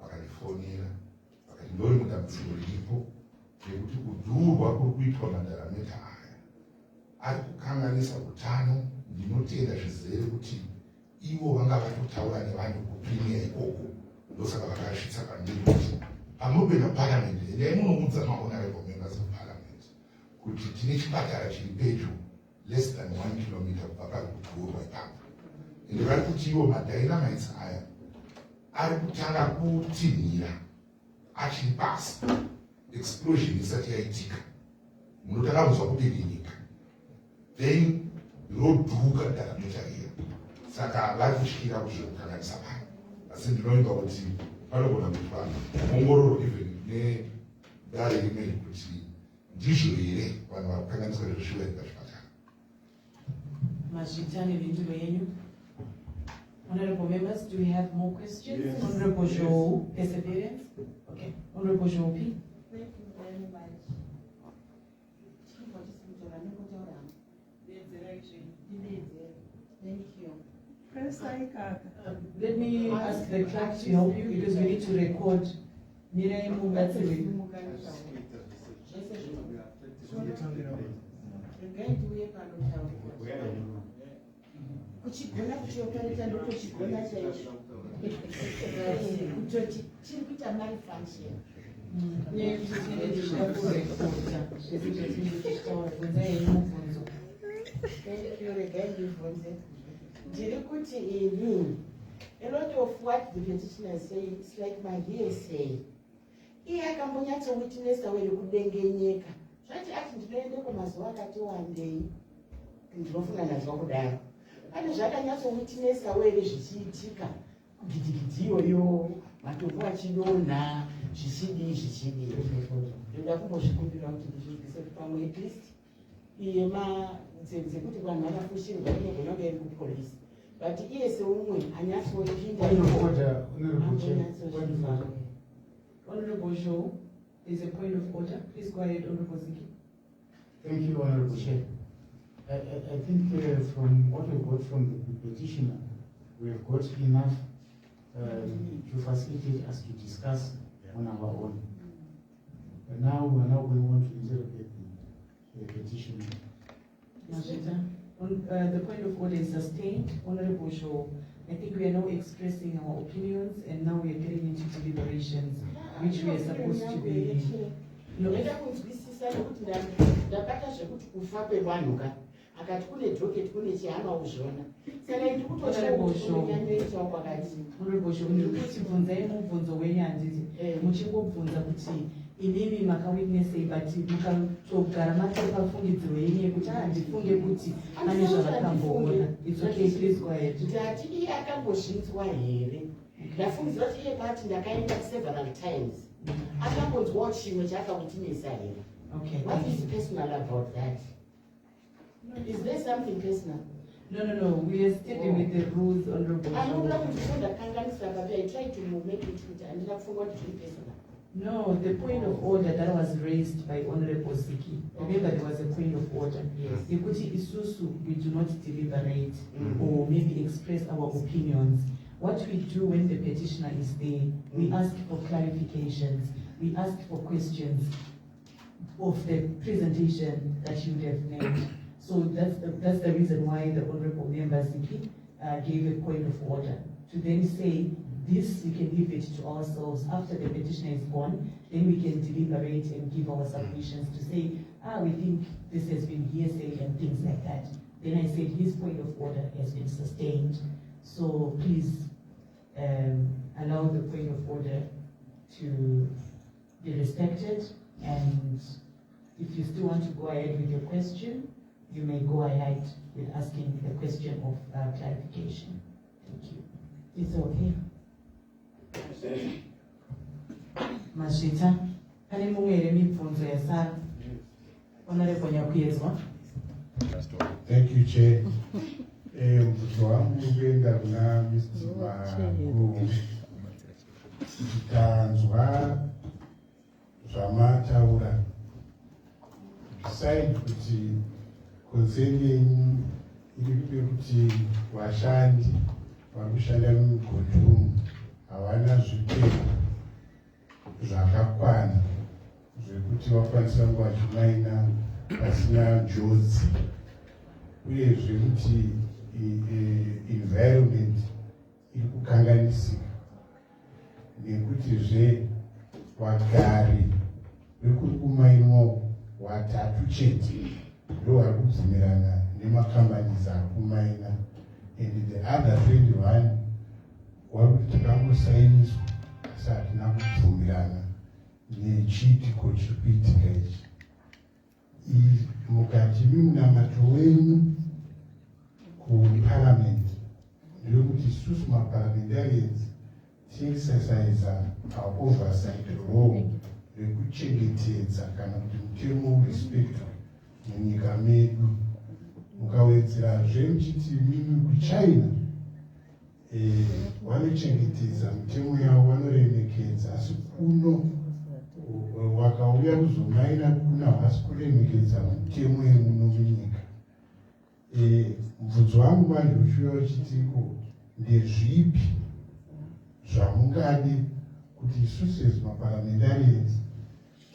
vakandifonera, vakati ndori mudambudziko riripo rekuti kudhurwa kuri kuitwa mandarameta aya ari kukanganisa utano. Ndinotenda zvizere kuti ivo vanga vatotaura nevanhu kupremier ikoko, ndosaka vakasvitsa pandiri kuti pamupinda Parliament endai munoudza mahonorable members of Parliament kuti tine chipatara chiri pedyo less than 1 kilometer kubva pari kudhurwa ipapo, ende vari kuti ivo madynamites aya ari kutanga kutinhira achiri pasi, explosion isati yaitika, munotanga kuzwa kudininika, then rodhuka ndarameta iya. Saka vari kutyira kuzvikukanganisa pano, asi ndinoimba kuti panogona kuitwa ongororo even nedare rimwe kuti ndizvo here vanhu vari kukanganiswa nezvishuvenga zvipatara. Mazvita nemhinduro yenyu. Honorable members, do we have more questions? Yes. Honorable Joe, perseverance? Okay. Honorable Joe P. Thank you very much. Thank you. Let me ask the clerk to help you because we need to record. Mirai Mugatsiri. Kuchigona kuchiopereta ndotochigona chaicho kutoti chiri kuita malfunction. Thank you, regai ndibvunze. Ndiri kuti ini, a lot of what the petitioner say, it's like my hearsay. Iye akambonyatso witnessa weri kudengenyeka. Zvati ati ndinoende kwamazuva akati wandei, ndinofunga ndazva kudaro. Pane zvakanyatso witnessa weri zvichiitika, gidigidi iyoyo, matombo achidonha, zvichidii zvichidii. Ndoda kumbozvikumbira kuti ndizvibvise pamwe at least dzekuti vanhu vakafushirwa inogona kunge iri kupolisi, but iye seumwe anyatsopinda. Honorable Joe, there's a point of order. Please go ahead, Honorable Ziki. Thank you, Honorable Chair. I think from what we got from the petitioner, we have got enough to facilitate us to discuss on our own. But now we are now going on to interrogate the petitioner. The point of order is sustained. Honorable Shaw, I think we are now expressing our opinions and now we are getting into deliberations, which we are supposed to be. Ndapata zvekuti kufa kwevanhu ka akati kune dhoketi kune chihama uzviona saka ndiri kutochaanyoitawo kwakati. Honorable Shaw, ndiri kuti bvunzai mubvunzo wenyu handiti muchingobvunza kuti inini makawitnessei but mukatogara matiri pafungidziro yenyu yekuti handifunge kuti ane zvavakamboona. It's okay, please go ahead. Ndati iye akambozvinzwa here, ndafungidzira kuti iye pati ndakaenda several times akambonzwawo chimwe chakawitnessa here. Okay. What is personal about that? Is there something personal? No. We are sticking with the rules, Honorable Shaw. I tried to make it fit and I forgot to be personal. No, the point of order that was raised by Honorable Ziki. Remember, there was a point of order. Yes. Ikuti isusu, we do not deliberate or maybe express our opinions. What we do when the petitioner is there, we ask for clarifications, we ask for questions of the presentation that you have made. So that's the reason why the Honorable Member Ziki gave a point of order. To then say, this we can leave it to ourselves after the petitioner is gone, then we can deliberate and give our submissions to say, we think this has been hearsay and things like that. Then I said his point of order has been sustained. So please allow the point of order to be respected, and if you still want to go ahead with your question, you may go ahead with asking the question of clarification. Thank you. It's okay. Mashita, pane mumwe ere mibvunzo yasara? Honorable Nyakuedzwa. Thank you, Chair. Mubvunzo wangu unoenda kuna Mr. Magu. Tikanzwa zvamataura, decide kuti concern yenyu iri pekuti vashandi vari kushanda mumigodhi umu havana zvipfeko zvakakwana zvekuti vakwanisa kuva vachimaina pasina njodzi, uyezve kuti environment iri kukanganisika, nekutizve vagari vekuri kumainwa watatu chete ndo vari kubvumirana nemakambanizi ari kumaina, and the other 21 vari kuti takangosainiswa asi hatina kubvumirana nechitiko chiri kuitika ichi. Mukati memunamato wenyu kuparliament ndeyekuti isusu maparliamentarians tiexercise our oversight role rekuchengetedza kana kuti mutemo urespectwe munyika medu. Mukawedzerazve muchiti mimi kuchina vanochengetedza mitemo yavo, vanoremekedza, asi kuno wakauya kuzomaina kuna hasi kuremekedza mitemo yemuno munyika. Mubvunzo wangu manje uchiuya uchitiko ndezvipi zvamungade kuti isusu as maparliamentarians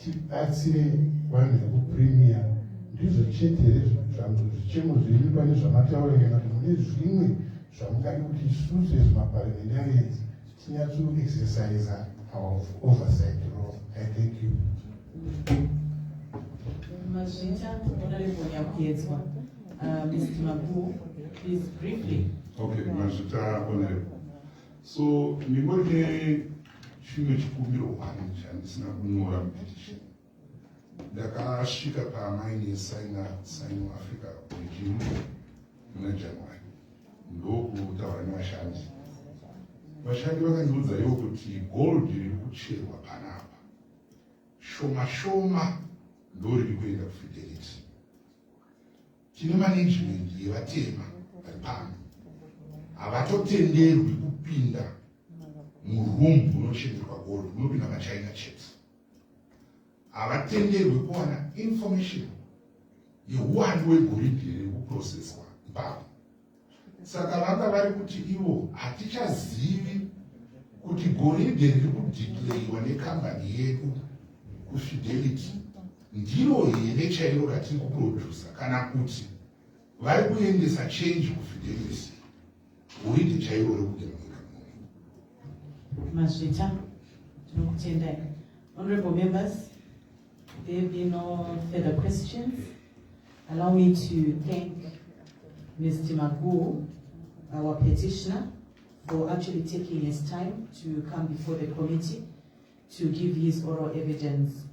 tibatsire vanhu vekupremier, ndizvo chete here zvichemo zvenyu pane zvamataura, kana kuti mune zvimwe zvamungade kuti isusu as maparliamentarians tinyatsoexercise our oversight role. I thank you. Mazvita, Honorable Nyakuedzwa. Mr. Mabu, please briefly. Okay, Mazvita, Honorable. So, ndingode chimwe chikumbiro one chandisina kunyora petition. Ndakasvika pamaini saino Africa regime muna January. Ndokutaura nevashandi. vashandi vakandiudzaiwo kuti gold riri kucherwa panapa shoma shoma ndo riri kuenda kufidelity. Tine management yevatema vari pano havatotenderwi kupinda muroom munochengetwa gold, munopinda machina chete. Havatenderwi kuwana information yeuwandu hwegoridhe riri kuprocesswa ipapo. Saka vanga vari kuti ivo hatichazivi kuti goridhe riri kudeclarewa nekambani yedu kufidelity ndiro here chairo ratiri kuprodusa, kana kuti vari kuendesa change kufidelity, goridhe chairo riri kudemeka. Mazvita, tinokutendai. Honorable members, there have been no further questions. Allow me to thank Mr. Magu, our petitioner, for actually taking his time to come before the committee to give his oral evidence.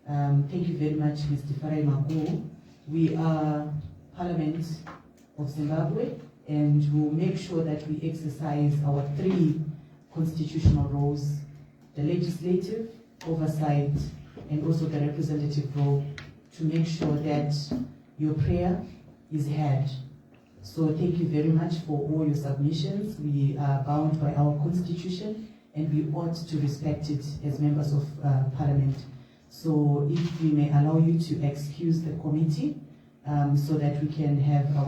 Thank you very much, Mr. Farai Magu. We are Parliament of Zimbabwe, and we'll make sure that we exercise our 3 constitutional roles: the legislative, oversight, and also the representative role, to make sure that your prayer is heard. So thank you very much for all your submissions. We are bound by our constitution and we ought to respect it as members of Parliament. So if we may allow you to excuse the committee so that we can have our